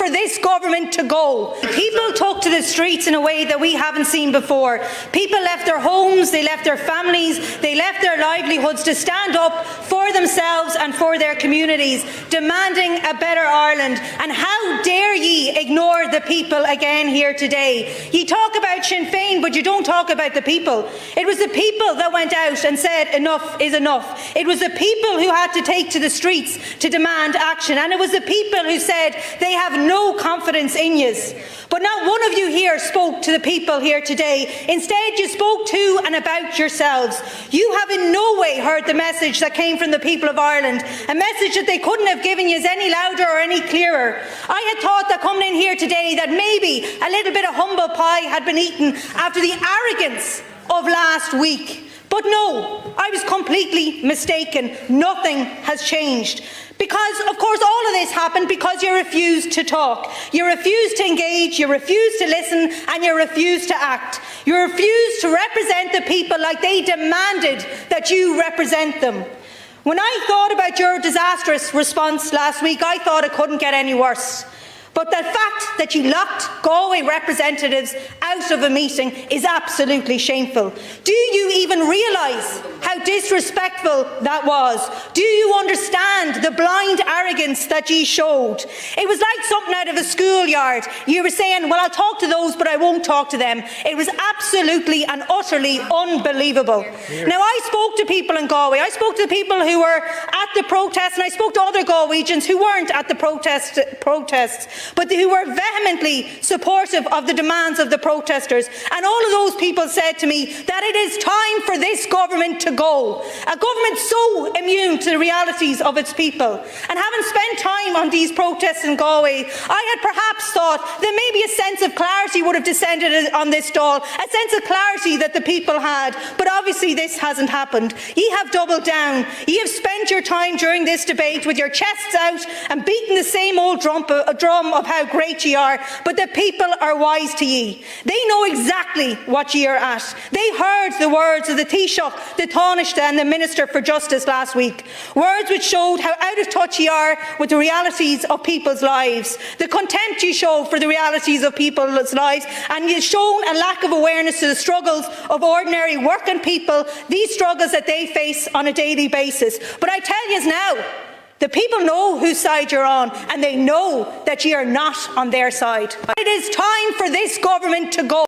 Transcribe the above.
for this government to go. People took to the streets in a way that we haven't seen before. People left their homes, they left their families, they left their livelihoods to stand up for themselves and for their communities, demanding a better Ireland. And how dare ye ignore the people again here today? You talk about Sinn Féin, but you don't talk about the people. It was the people that went out and said enough is enough. It was the people who had to take to the streets to demand action, and it was the people who said they have no confidence in you. But not one of you here spoke to the people here today. Instead, you spoke to and about yourselves. You have in no way heard the message that came from the people of Ireland, a message that they couldn't have given you any louder or any clearer. I had thought that coming in here today that maybe a little bit of humble pie had been eaten after the arrogance of last week. But no, I was completely mistaken. Nothing has changed. Because, of course, all of this happened because you refused to talk. You refused to engage, you refused to listen, and you refused to act. You refused to represent the people like they demanded that you represent them. When I thought about your disastrous response last week, I thought it couldn't get any worse. But the fact that you locked Galway representatives out of a meeting is absolutely shameful. Do you even realise how disrespectful that was? Do you understand the blind arrogance that you showed? It was like something out of a schoolyard. You were saying, well, I'll talk to those, but I won't talk to them. It was absolutely and utterly unbelievable. Now, I spoke to people in Galway. I spoke to the people who were at the protest, and I spoke to other Galwegians who weren't at the protests, but who were vehemently supportive of the demands of the protesters. And all of those people said to me that it is time for this government to go. A government so immune to the realities of its people. And having spent time on these protests in Galway, I had perhaps thought that maybe a sense of clarity would have descended on this Dáil, a sense of clarity that the people had. But obviously this hasn't happened. Ye have doubled down. Ye have spent your time during this debate with your chests out and beating the same old drum of how great ye are, but the people are wise to ye. They know exactly what ye are at. They heard the words of the Taoiseach, the Taoiseach and the Minister for Justice last week. Words which showed how out of touch ye are with the realities of people's lives, the contempt you show for the realities of people's lives, and you've shown a lack of awareness to the struggles of ordinary working people, these struggles that they face on a daily basis. But I tell you now, the people know whose side you're on, and they know that you are not on their side. It is time for this government to go.